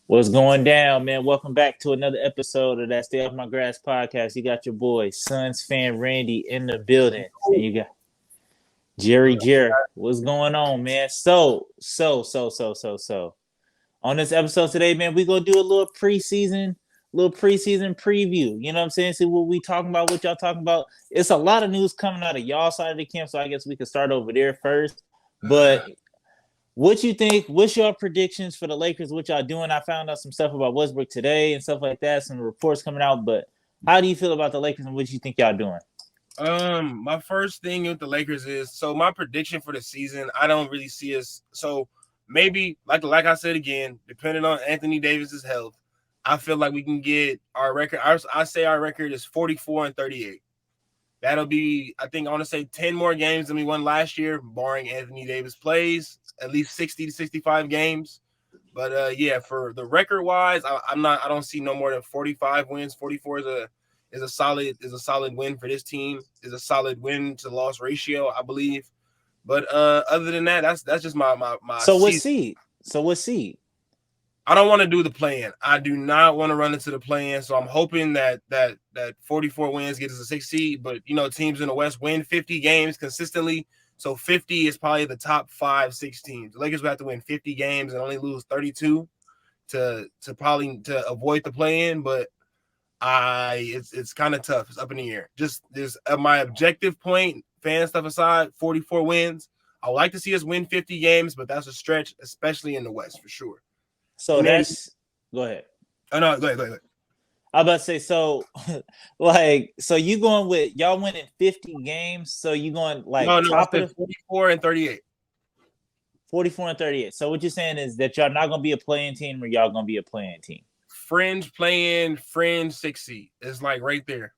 What's going down, man? Welcome back to another episode of that Stay Off My Grass podcast. You got your boy, Suns fan Randy, in the building. And you got Jerry. What's going on, man? So. On this episode today, man, we gonna do a little preseason preview. You know what I'm saying? See what we talking about, what y'all talking about. It's a lot of news coming out of y'all side of the camp, so I guess we could start over there first. But what you think? What's your predictions for the Lakers? What y'all doing? I found out some stuff about Westbrook today and stuff like that. Some reports coming out. But how do you feel about the Lakers and what you think y'all doing? My first thing with the Lakers is my prediction for the season. I don't really see us. So maybe like I said again, depending on Anthony Davis's health, I feel like we can get our record. I say our record is 44-38. That'll be, I think I want to say 10 more games than we won last year, barring Anthony Davis plays, at least 60 to 65 games. But yeah, for the record wise, I don't see no more than 45 wins. 44 is a solid win for this team. Is a solid win to loss ratio, I believe. But other than that, that's just my. So what seed? What seed? I don't want to do the play-in. I do not want to run into the play-in. So I'm hoping that 44 wins gets us a 6 seed. But teams in the West win 50 games consistently. So 50 is probably the top 5-6 teams. The Lakers will have to win 50 games and only lose 32 to avoid the play-in. But it's kind of tough. It's up in the air. Just there's my objective point, fan stuff aside, 44 wins. I would like to see us win 50 games, but that's a stretch, especially in the West for sure. So go ahead. Oh no, go ahead. I was about to say, so you going with y'all winning 50 games? So you going top of 44-38. 44-38. So what you're saying is that y'all not gonna be a playing team, or y'all gonna be a playing team? Fringe 6 seed is like right there.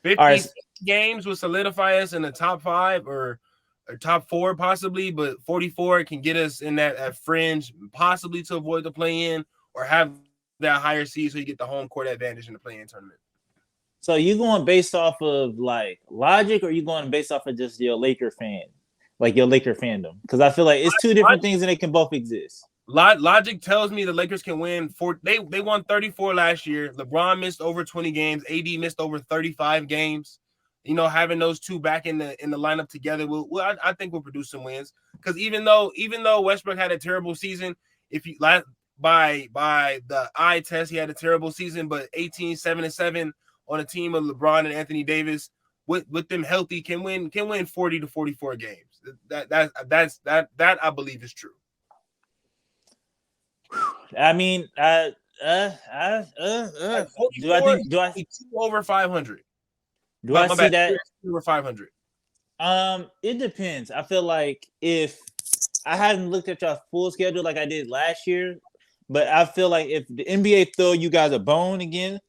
50 games will solidify us in the top 5 or top 4 possibly, but 44 can get us in that fringe possibly to avoid the play-in or have that higher seed so you get the home court advantage in the play-in tournament. So you going based off of like logic, or you going based off of just your Laker fan, like your Laker fandom? Because I feel like it's two different things and they can both exist. Logic tells me the Lakers can win. They won 34 last year. LeBron missed over 20 games. AD missed over 35 games. Having those two back in the lineup together, I think we'll produce some wins. Because even though Westbrook had a terrible season, if you by the eye test, he had a terrible season, but 18-7-7 on a team of LeBron and Anthony Davis with them healthy can win 40 to 44 games. That I believe is true. I mean, do I see over 500? Do I see that over 500? It depends. I feel like if I hadn't looked at your full schedule like I did last year, but I feel like if the NBA throw you guys a bone again,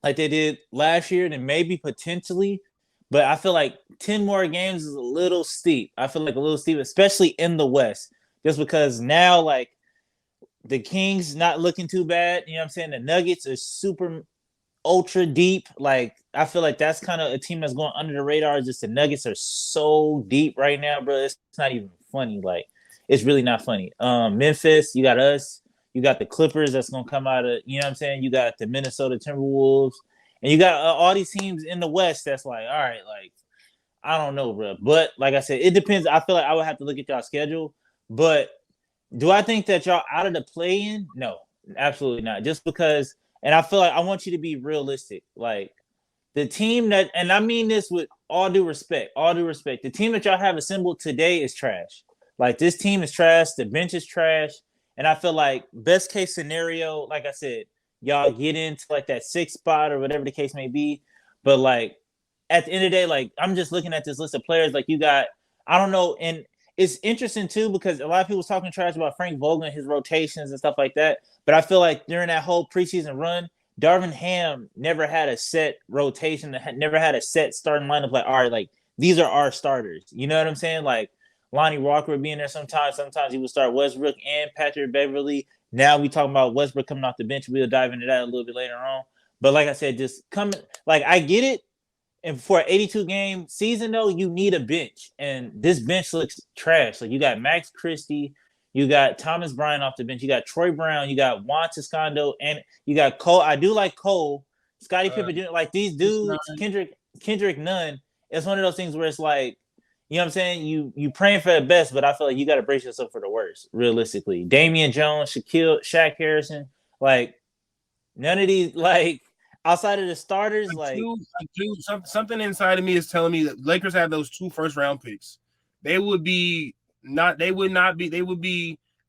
like they did last year, then maybe potentially. But I feel like 10 more games is a little steep. I feel like a little steep, especially in the West, just because now like the Kings not looking too bad. You know what I'm saying? The Nuggets are super ultra deep. Like I feel like that's kind of a team that's going under the radar. Just the Nuggets are so deep right now, bro. It's not even funny. Like it's really not funny. Memphis, you got us. You got the Clippers that's gonna come out of. You know what I'm saying? You got the Minnesota Timberwolves, and you got all these teams in the West. That's like, all right, like I don't know, bro. But like I said, it depends. I feel like I would have to look at y'all schedule. But do I think that y'all out of the play-in? No, absolutely not. Just because. And I feel like I want you to be realistic. Like the team that, and I mean this with all due respect, the team that y'all have assembled today is trash. Like this team is trash. The bench is trash. And I feel like best case scenario, like I said, y'all get into like that 6th spot or whatever the case may be. But like at the end of the day, like I'm just looking at this list of players. Like you got, I don't know. And it's interesting too, because a lot of people was talking trash about Frank Vogel and his rotations and stuff like that. But I feel like during that whole preseason run, Darvin Ham never had a set rotation, never had a set starting lineup. Like, all right, like these are our starters. You know what I'm saying? Like Lonnie Walker would be in there sometimes. Sometimes he would start Westbrook and Patrick Beverly. Now we talking about Westbrook coming off the bench. We'll dive into that a little bit later on. But like I said, just coming, like I get it. And for an 82-game season, though, you need a bench. And this bench looks trash. Like, you got Max Christie. You got Thomas Bryant off the bench. You got Troy Brown. You got Juan Toscano, and you got Cole. I do like Cole, Scottie Pippen. Like these dudes, Kendrick Nunn. It's one of those things where it's like, you know what I'm saying? You praying for the best, but I feel like you got to brace yourself for the worst. Realistically, Damian Jones, Shaq Harrison, like none of these, like outside of the starters, something inside of me is telling me that Lakers have those 2 first-round picks. They would be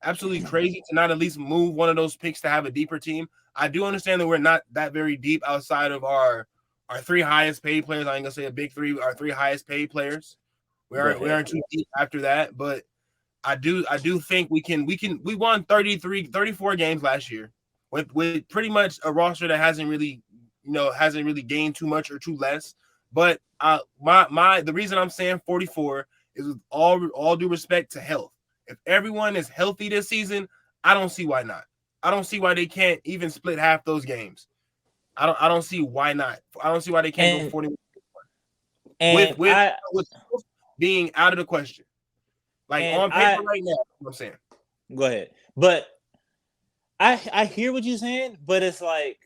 absolutely crazy to not at least move one of those picks to have a deeper team. I do understand that we're not that very deep outside of our 3 highest paid players. I ain't gonna say a big 3, our 3 highest paid players. We aren't too deep after that, but I do think we won 34 games last year with pretty much a roster that hasn't really gained too much or too less. But the reason I'm saying 44 is with all due respect to health. If everyone is healthy this season, I don't see why not. I don't see why they can't even split half those games. I don't see why not. I don't see why they can't go 41. And with being out of the question. Like on paper right now, I'm saying. Go ahead. But I hear what you're saying, but it's like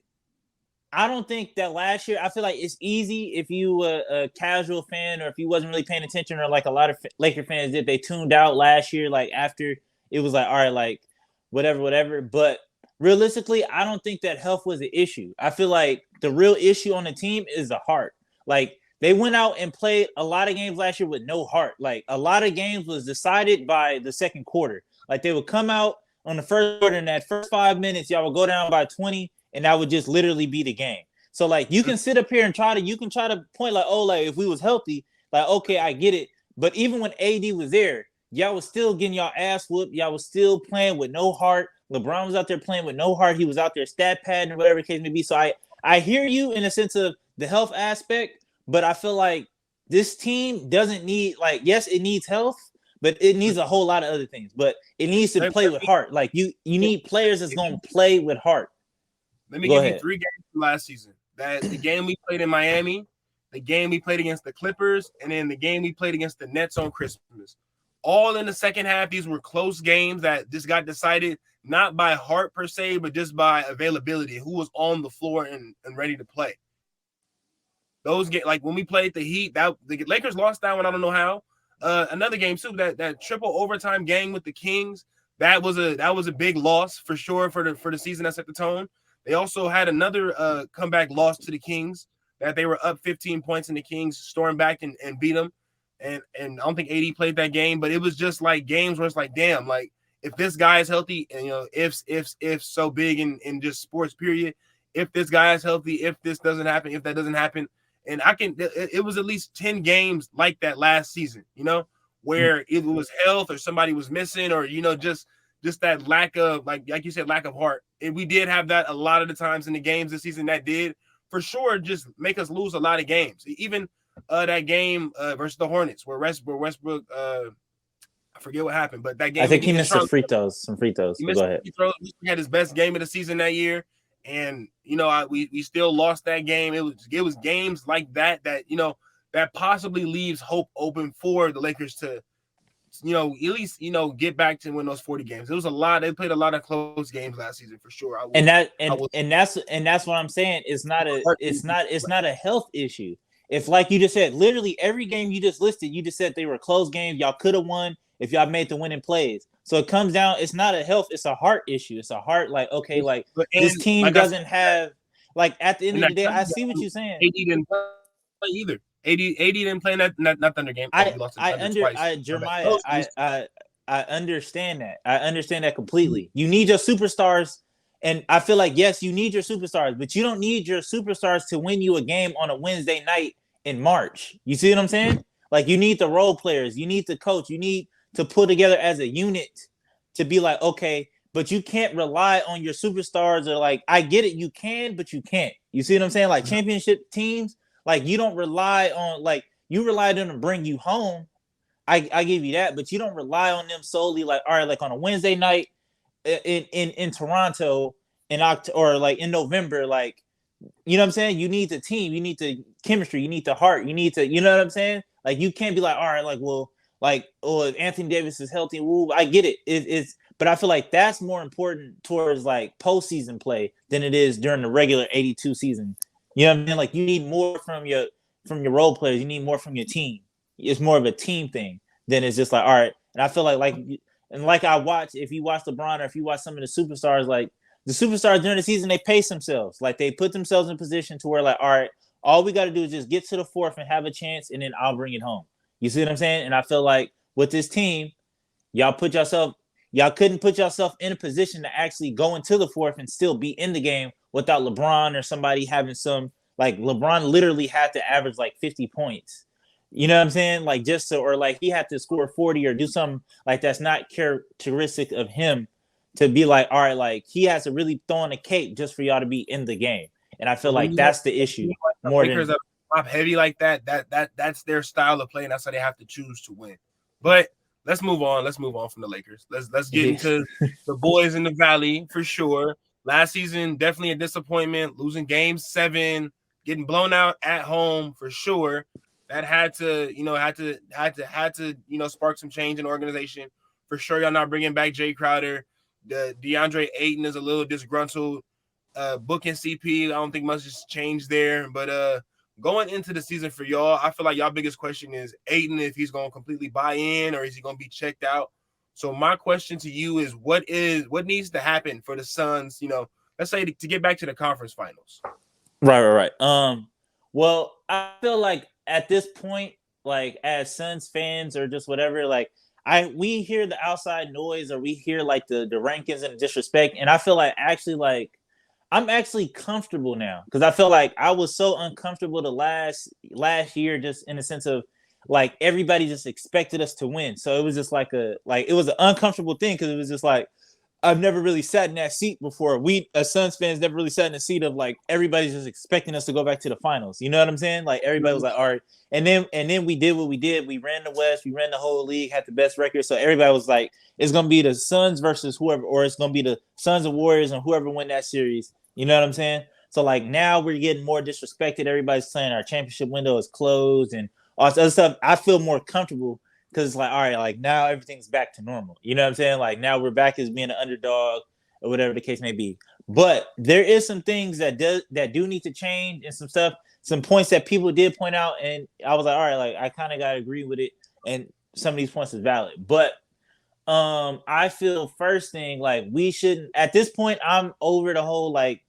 I don't think that last year. I feel like it's easy if you were a casual fan or if you wasn't really paying attention, or like a lot of Laker fans did. They tuned out last year, like after it was like, all right, like whatever. But realistically, I don't think that health was the issue. I feel like the real issue on the team is the heart. Like they went out and played a lot of games last year with no heart. Like a lot of games was decided by the second quarter. Like they would come out on the first quarter, in that first 5 minutes, y'all would go down by 20. And that would just literally be the game. So like you can sit up here and try to point like, oh, like if we was healthy, like okay, I get it. But even when AD was there, y'all was still getting y'all ass whooped. Y'all was still playing with no heart. LeBron was out there playing with no heart. He was out there stat padding or whatever the case may be. So I hear you in the sense of the health aspect, but I feel like this team doesn't need, like, yes, it needs health, but it needs a whole lot of other things. But it needs to play with heart. Like you need players that's going to play with heart. Let me give you 3 games from last season. That's the game we played in Miami, the game we played against the Clippers, and then the game we played against the Nets on Christmas. All in the second half, these were close games that just got decided not by heart per se, but just by availability, who was on the floor and ready to play. Those get like when we played the Heat, that the Lakers lost that one. I don't know how. Another game too, that triple overtime game with the Kings, that was a big loss for sure for the season that set the tone. They also had another comeback loss to the Kings that they were up 15 points and the Kings stormed back and beat them. And I don't think AD played that game, but it was just like games where it's like, damn, like if this guy is healthy, and if so big in just sports period, if this guy is healthy, if this doesn't happen, if that doesn't happen, and it was at least 10 games like that last season, where it was health or somebody was missing or just that lack of like you said, lack of heart. And we did have that a lot of the times in the games this season that did for sure just make us lose a lot of games. Even that game versus the Hornets where Westbrook I forget what happened, but that game I think he missed some free throws. Go ahead. He had his best game of the season that year, and we still lost that game. It was games like that that possibly leaves hope open for the Lakers to at least get back to win those 40 games. It was a lot. They played a lot of close games last season for sure. That's what I'm saying. It's not a health issue. If, like you just said, literally every game you just listed, you just said they were close games. Y'all could have won if y'all made the winning plays. So it comes down. It's not a health. It's a heart issue. It's a heart. Like okay, like this team doesn't have. Like at the end of the day, I see what you're saying. AD didn't play either. AD didn't play in that Thunder game. I understand that. I understand that completely. You need your superstars, and I feel like yes, you need your superstars, but you don't need your superstars to win you a game on a Wednesday night in March. You see what I'm saying? Like you need the role players, you need the coach, you need to pull together as a unit to be like, okay, but you can't rely on your superstars or like I get it, you can, but you can't. You see what I'm saying? Like championship teams. Like you don't rely on you rely on them to bring you home. I give you that, but you don't rely on them solely. Like all right, like on a Wednesday night in Toronto in October or like in November, like you know what I'm saying. You need the team, you need the chemistry, you need the heart, you need to, you know what I'm saying. Like you can't be like all right, like well, like if Anthony Davis is healthy, woo, I get it. It's But I feel like that's more important towards like postseason play than it is during the regular 82 season. You know what I mean? Like you need more from your role players. You need more from your team. It's more of a team thing than it's just like, all right. And I feel like I watch, if you watch LeBron or if you watch some of the superstars, like the superstars during the season, they pace themselves. Like they put themselves in position to where like, all right, all we got to do is just get to the fourth and have a chance, and then I'll bring it home. You see what I'm saying? And I feel like with this team, y'all couldn't put yourself in a position to actually go into the fourth and still be in the game without LeBron or somebody having some, like LeBron literally had to average like 50 points. You know what I'm saying? Like just so, or like he had to score 40 or do something like that's not characteristic of him to be like, all right, like he has to really throw on a cake just for y'all to be in the game. And I feel like that's the issue more than top heavy like that's their style of play, and that's how they have to choose to win. But let's move on. Let's move on from the Lakers. Let's get into the boys in the Valley for sure. Last season, definitely a disappointment. Losing Game 7, getting blown out at home for sure. That had to spark some change in the organization for sure. Y'all not bringing back Jay Crowder. The DeAndre Ayton is a little disgruntled. Booking CP, I don't think much has changed there. But going into the season for y'all, I feel like y'all biggest question is Ayton, if he's going to completely buy in or is he going to be checked out. So my question to you is what needs to happen for the Suns, let's say to get back to the conference finals? Right. Well, I feel like at this point, like as Suns fans or just whatever, like we hear the outside noise or we hear like the rankings and the disrespect, and I feel like actually like I'm actually comfortable now because I feel like I was so uncomfortable the last year, just in the sense of like everybody just expected us to win, so it was just like it was an uncomfortable thing because it was just like I've never really sat in that seat before. We as Suns fans never really sat in the seat of like everybody's just expecting us to go back to the finals. You know what I'm saying? Like everybody was like, all right, and then we did what we did. We ran the West, we ran the whole league, had the best record. So everybody was like, it's gonna be the Suns versus whoever, or it's gonna be the Suns and Warriors and whoever win that series. You know what I'm saying? So like now we're getting more disrespected. Everybody's saying our championship window is closed and all this other stuff. I feel more comfortable because it's like, all right, like now everything's back to normal. You know what I'm saying? Like now we're back as being an underdog or whatever the case may be. But there is some things that do need to change and some stuff, some points that people did point out. And I was like, all right, like I kind of got to agree with it. And some of these points is valid. But I feel first thing, like we shouldn't, at this point, I'm over the whole, like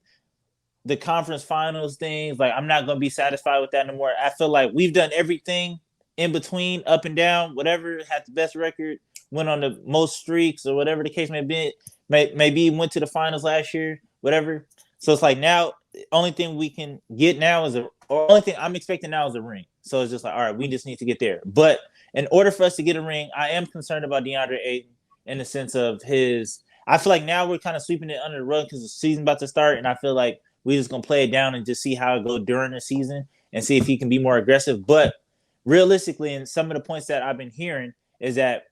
the conference finals things. Like I'm not going to be satisfied with that anymore. I feel like we've done everything in between, up and down, whatever, had the best record, went on the most streaks or whatever the case may be, maybe went to the finals last year, whatever. So it's like now, the only thing we can get now is only thing I'm expecting now is a ring. So it's just like, all right, we just need to get there. But in order for us to get a ring, I am concerned about DeAndre Ayton in the sense of I feel like now we're kind of sweeping it under the rug because the season's about to start. And I feel like we're just going to play it down and just see how it goes during the season and see if he can be more aggressive. But realistically, and some of the points that I've been hearing is that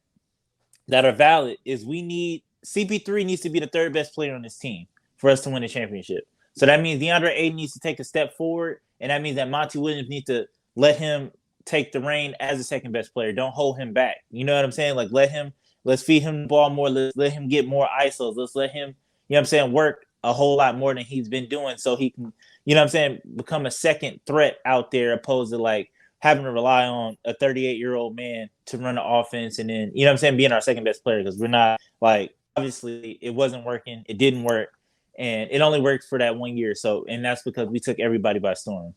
are valid is CP3 needs to be the third best player on this team for us to win the championship. So that means DeAndre Ayton needs to take a step forward, and that means that Monty Williams needs to let him take the reign as the second best player. Don't hold him back. You know what I'm saying? Like let's feed him the ball more. Let's let him get more ISOs. Let's let him, you know what I'm saying, work a whole lot more than he's been doing so he can, you know what I'm saying, become a second threat out there opposed to like having to rely on a 38-year-old man to run the offense and then, you know what I'm saying, being our second best player because we're not like, obviously it wasn't working. It didn't work. And it only worked for that 1 year. So, and that's because we took everybody by storm.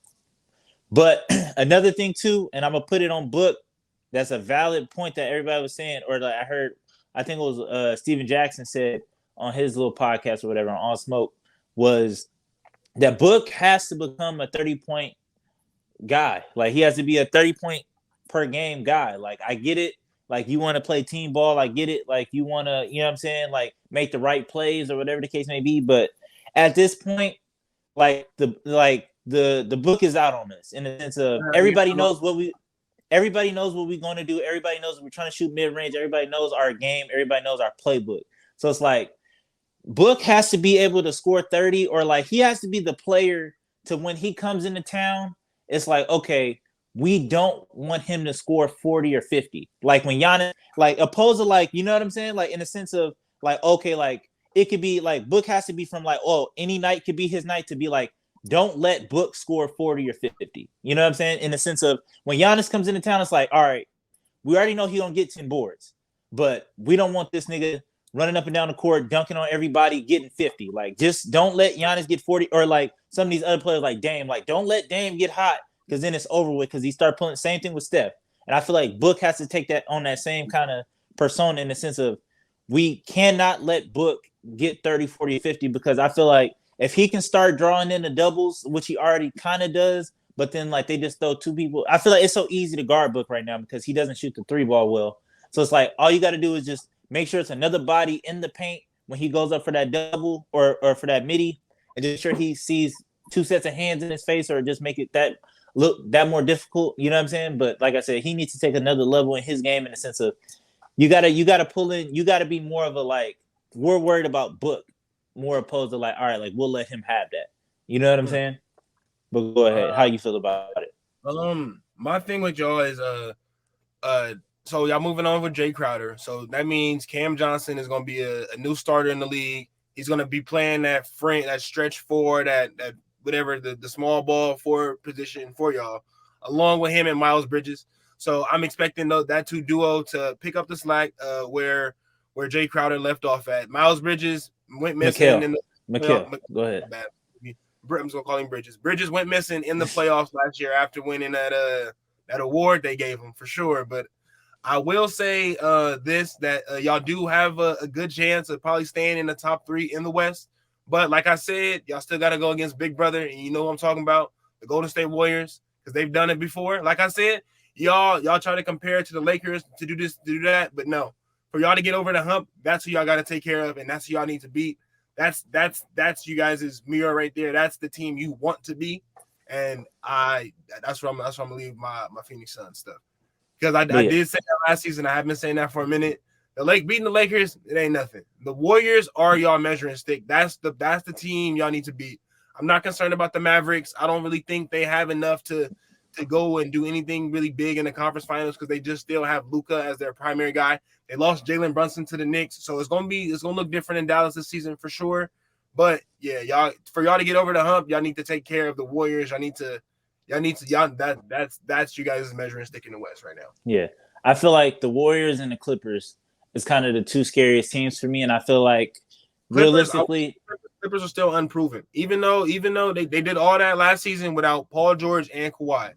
But another thing too, and I'm going to put it on book, that's a valid point that everybody was saying, or that I think it was Steven Jackson said on his little podcast or whatever, on All Smoke, was that Book has to become a 30-point guy. Like he has to be a 30-point per game guy. Like I get it. Like you want to play team ball. I get it. Like you want to, you know what I'm saying? Like make the right plays or whatever the case may be. But at this point, like the book is out on us in the sense of everybody knows what we're going to do. Everybody knows we're trying to shoot mid-range. Everybody knows our game. Everybody knows our playbook. So it's like Book has to be able to score 30 or like he has to be the player to when he comes into town. It's like, okay, we don't want him to score 40 or 50. Like when Giannis, like opposed to like, you know what I'm saying? Like in the sense of like, okay, like it could be like Book has to be from like, oh, any night could be his night to be like, don't let Book score 40 or 50. You know what I'm saying? In the sense of when Giannis comes into town, it's like, all right, we already know he don't get 10 boards, but we don't want this nigga running up and down the court, dunking on everybody, getting 50. Like, just don't let Giannis get 40, or like some of these other players like Dame, like don't let Dame get hot because then it's over with because he start pulling. Same thing with Steph. And I feel like Book has to take that on that same kind of persona in the sense of we cannot let Book get 30, 40, 50 because I feel like if he can start drawing in the doubles, which he already kind of does, but then like they just throw two people. I feel like it's so easy to guard Book right now because he doesn't shoot the three ball well. So it's like all you got to do is just make sure it's another body in the paint when he goes up for that double or for that midi, and just sure he sees two sets of hands in his face or just make it that look that more difficult. You know what I'm saying? But like I said, he needs to take another level in his game in the sense of you gotta pull in, you gotta be more of a like we're worried about Book more opposed to like, all right, like we'll let him have that. You know what I'm saying? But go ahead. How you feel about it? My thing with y'all is so y'all moving on with Jay Crowder. So that means Cam Johnson is gonna be a new starter in the league. He's gonna be playing that stretch four, that whatever the small ball forward position for y'all, along with him and Miles Bridges. So I'm expecting that two duo to pick up the slack where Jay Crowder left off at. Miles Bridges went missing Mikal. Go ahead. I'm just gonna call him Bridges. Bridges went missing in the playoffs last year after winning that award they gave him for sure. But I will say that y'all do have a good chance of probably staying in the top 3 in the West. But like I said, y'all still got to go against Big Brother, and you know what I'm talking about, the Golden State Warriors, because they've done it before. Like I said, y'all try to compare it to the Lakers to do this, to do that, but no. For y'all to get over the hump, that's who y'all got to take care of, and that's who y'all need to beat. That's you guys' mirror right there. That's the team you want to be, and that's where I'm gonna leave my Phoenix Suns stuff, because I did say that last season. I have been saying that for a minute. Beating the Lakers, it ain't nothing. The Warriors are y'all measuring stick. That's the team y'all need to beat. I'm not concerned about the Mavericks. I don't really think they have enough to go and do anything really big in the conference finals because they just still have Luka as their primary guy. They lost Jalen Brunson to the Knicks, so it's gonna look different in Dallas this season for sure. But yeah, for y'all to get over the hump, y'all need to take care of the Warriors. That's you guys' measuring stick in the West right now. Yeah, I feel like the Warriors and the Clippers is kind of the two scariest teams for me, and I feel like realistically, Clippers are still unproven. Even though they did all that last season without Paul George and Kawhi.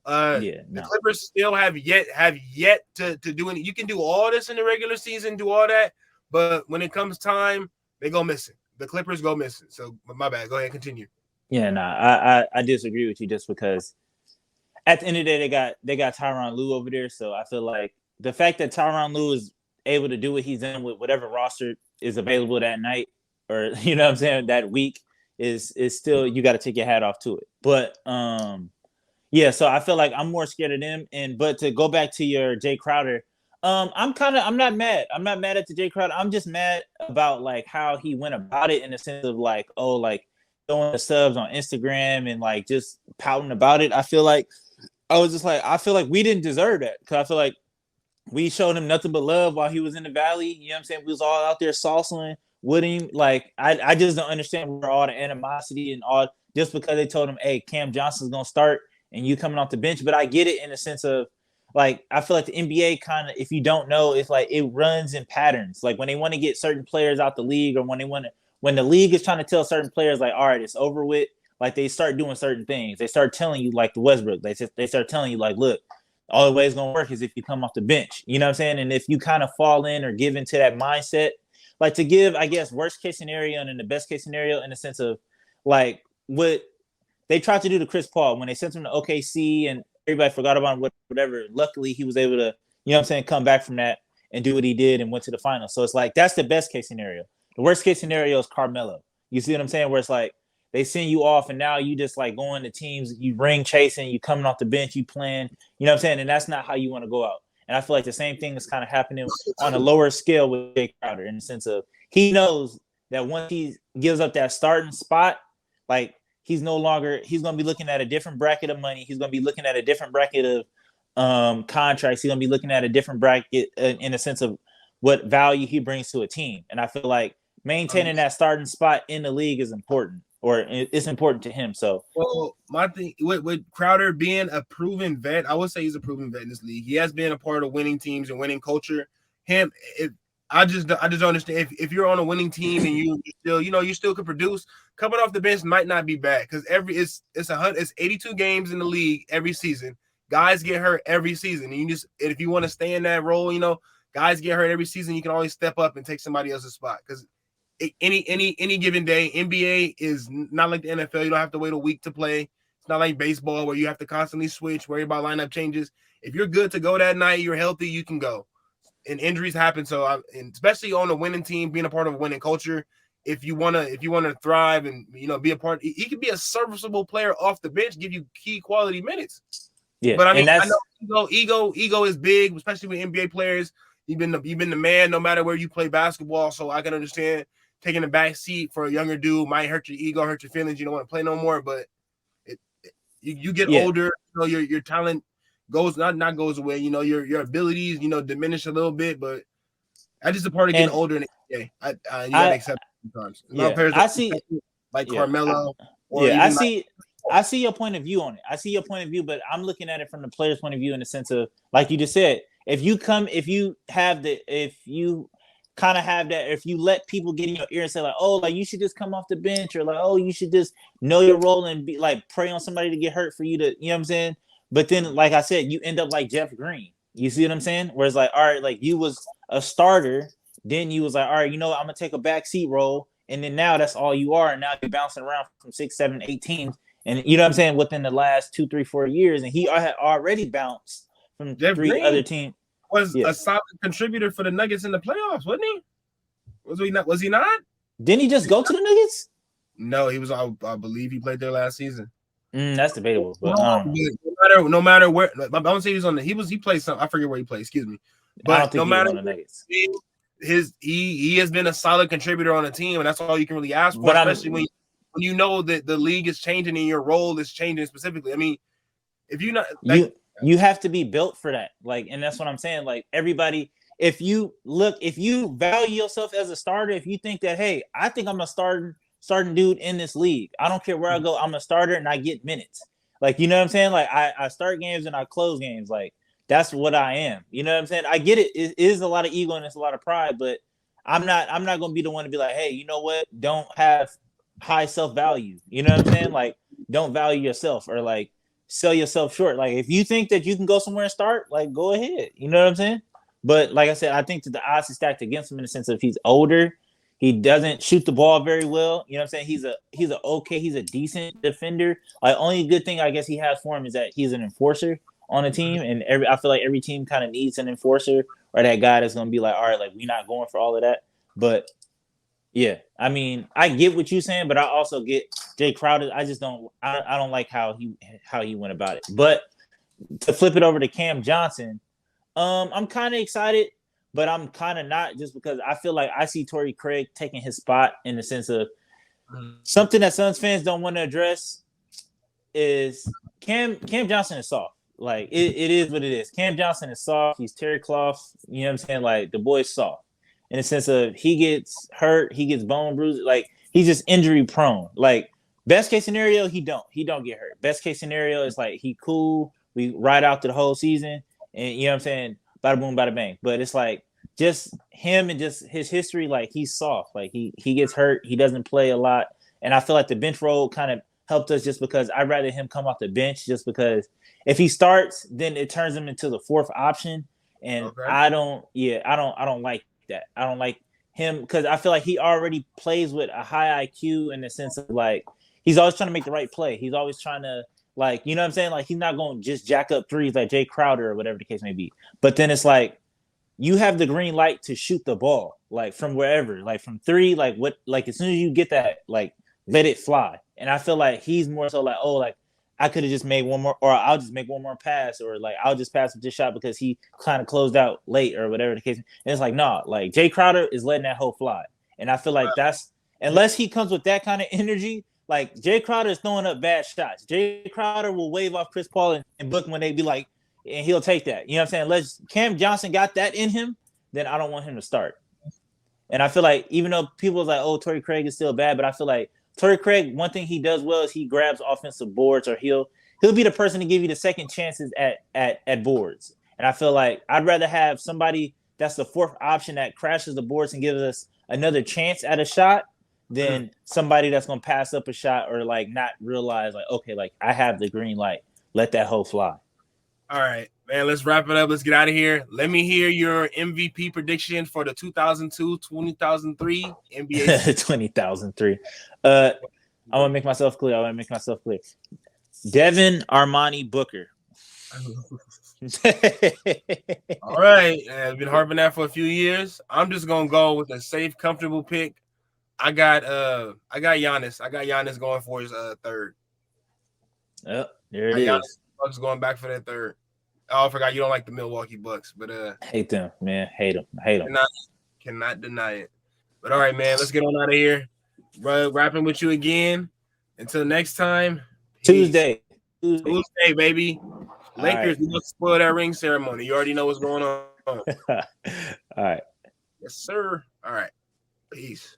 The Clippers still have yet to do any. You can do all this in the regular season, do all that, but when it comes time, they go missing. The Clippers go missing. So my bad. Go ahead, continue. Yeah, I disagree with you just because at the end of the day they got Tyronn Lue over there. So I feel like the fact that Tyronn Lue is able to do what he's done with whatever roster is available that night, or you know what I'm saying, that week is still, you got to take your hat off to it. But yeah, so I feel like I'm more scared of them. But to go back to your Jay Crowder, I'm not mad. I'm not mad at the Jay Crowder. I'm just mad about like how he went about it in the sense of like, oh, like throwing the subs on Instagram and like just pouting about it. I feel like we didn't deserve that because I feel like we showed him nothing but love while he was in the Valley. You know what I'm saying? We was all out there salsaing with him. Like, I just don't understand where all the animosity and all, just because they told him, hey, Cam Johnson's going to start and you coming off the bench. But I get it in the sense of, like, I feel like the NBA kind of, if you don't know, it's like it runs in patterns. Like, when they want to get certain players out the league, or when the league is trying to tell certain players, like, all right, it's over with, like, they start doing certain things. They start telling you, like the Westbrook, they start telling you, like, look, all the way it's going to work is if you come off the bench. You know what I'm saying? And if you kind of fall in or give into that mindset, like to give, I guess, worst case scenario and then the best case scenario in the sense of like what they tried to do to Chris Paul when they sent him to OKC and everybody forgot about him, whatever. Luckily, he was able to, you know what I'm saying, come back from that and do what he did and went to the finals. So it's like, that's the best case scenario. The worst case scenario is Carmelo. You see what I'm saying? Where it's like, they send you off and now you just like going to teams, you ring chasing, you coming off the bench, you playing, you know what I'm saying? And that's not how you want to go out. And I feel like the same thing is kind of happening on a lower scale with Jay Crowder in the sense of he knows that once he gives up that starting spot, like he's going to be looking at a different bracket of money. He's going to be looking at a different bracket of contracts. He's going to be looking at a different bracket in the sense of what value he brings to a team. And I feel like maintaining that starting spot in the league is important, or it's important to him. So, well, my thing with Crowder being a proven vet, I would say he's a proven vet in this league. He has been a part of winning teams and winning culture. I just don't understand if you're on a winning team and you still, you still can produce. Coming off the bench might not be bad because it's 82 games in the league every season. Guys get hurt every season, and if you want to stay in that role, guys get hurt every season. You can always step up and take somebody else's spot because any given day, NBA is not like the NFL. You don't have to wait a week to play. It's not like baseball where you have to constantly switch, worry about lineup changes. If you're good to go that night, you're healthy, you can go. And injuries happen, so and especially on a winning team, being a part of a winning culture. If you wanna thrive and be a part, he could be a serviceable player off the bench, give you key quality minutes. Yeah, but I mean, I know ego is big, especially with NBA players. You've been the man, no matter where you play basketball. So I can understand taking a back seat for a younger dude might hurt your ego, hurt your feelings. You don't want to play no more, but you get older, your talent goes not goes away. Your abilities, diminish a little bit, but that's just a part of getting older in the NBA. You gotta accept it sometimes. I see like Carmelo. I see your point of view on it. I see your point of view, but I'm looking at it from the player's point of view in the sense of, like you just said, if you let people get in your ear and say like, oh, like you should just come off the bench, or like, oh, you should just know your role and be like pray on somebody to get hurt for you to, you know what I'm saying? But then, like I said, you end up like Jeff Green. You see what I'm saying? Where it's like, all right, like you was a starter, then you was like, all right, I'm gonna take a backseat role, and then now that's all you are, and now you're bouncing around from 6, 7, 8 teams. And you know what I'm saying, within the last 2, 3, 4 years, and he had already bounced from Jeff 3 Green other teams. Was a solid contributor for the Nuggets in the playoffs, wasn't he? Was he not? Didn't he just go to the Nuggets? No, he was. I believe he played there last season. That's debatable. But no matter where, I don't say he was on the. He played some. I forget where he played. Excuse me. But no matter on the Nuggets, he has been a solid contributor on the team, and that's all you can really ask for. But especially when you know that the league is changing and your role is changing specifically. I mean, if you're not you have to be built for that. Like, and that's what I'm saying. Like everybody, if you value yourself as a starter, if you think that, hey, I think I'm a starting dude in this league. I don't care where I go. I'm a starter and I get minutes. Like, you know what I'm saying? Like I start games and I close games. Like that's what I am. You know what I'm saying? I get it. It is a lot of ego and it's a lot of pride, but I'm not going to be the one to be like, hey, you know what? Don't have high self-value. You know what I'm saying? Like don't value yourself or like sell yourself short. Like if you think that you can go somewhere and start, like go ahead. You know what I'm saying? But like I said, I think that the odds are stacked against him in the sense of he's older. He doesn't shoot the ball very well. You know what I'm saying? He's a decent defender. Like only good thing I guess he has for him is that he's an enforcer on a team, and I feel like every team kind of needs an enforcer or that guy that's gonna be like, all right, like we're not going for all of that. But yeah, I mean, I get what you're saying, but I also get Jay Crowder. I just don't like how he went about it. But to flip it over to Cam Johnson, I'm kind of excited, but I'm kind of not, just because I feel like I see Torrey Craig taking his spot in the sense of something that Suns fans don't want to address is Cam Johnson is soft. Like it is what it is. Cam Johnson is soft. He's Terry Clough. You know what I'm saying? Like the boy's soft in the sense of he gets hurt, he gets bone bruises. Like he's just injury prone. Like best case scenario, he don't get hurt. Best case scenario is like he cool. We ride out to the whole season, and you know what I'm saying? Bada boom, bada bang. But it's like just him and just his history. Like he's soft. Like he gets hurt. He doesn't play a lot, and I feel like the bench role kind of helped us just because I'd rather him come off the bench just because if he starts, then it turns him into the fourth option, and okay. I don't like that. I don't like him because I feel like he already plays with a high IQ in the sense of like he's always trying to make the right play. He's always trying to like, you know what I'm saying? Like he's not going to just jack up threes like Jay Crowder or whatever the case may be. But then it's like you have the green light to shoot the ball like from wherever, like from three, like what, like as soon as you get that, like let it fly. And I feel like he's more so like, oh, like I could have just made one more, or I'll just make one more pass, or like I'll just pass with this shot because he kind of closed out late or whatever the case. And it's like, nah, like Jay Crowder is letting that hoe fly. And I feel like that's, unless he comes with that kind of energy, like Jay Crowder is throwing up bad shots. Jay Crowder will wave off Chris Paul and Book when they be like, and he'll take that. You know what I'm saying? Cam Johnson got that in him, then I don't want him to start. And I feel like even though people are like, oh, Torrey Craig is still bad, but I feel like Torrey Craig, one thing he does well is he grabs offensive boards, or he'll be the person to give you the second chances at boards. And I feel like I'd rather have somebody that's the fourth option that crashes the boards and gives us another chance at a shot than somebody that's gonna pass up a shot or like not realize like, okay, like I have the green light, let that hoe fly. All right, man, let's wrap it up. Let's get out of here. Let me hear your MVP prediction for the 2002-2003 NBA. 2003. I want to make myself clear. Devin Armani Booker. All right, I've been harping that for a few years. I'm just gonna go with a safe, comfortable pick. I got Giannis. I got Giannis going for his third. Oh, there it is. Bucks going back for that third. Oh, I forgot you don't like the Milwaukee Bucks, but hate them, man. Hate them. Cannot deny it. But all right, man, let's get on out of here. Rapping with you again. Until next time. Tuesday, baby. Lakers, we must spoil that ring ceremony. You already know what's going on. All right. Yes, sir. All right. Peace.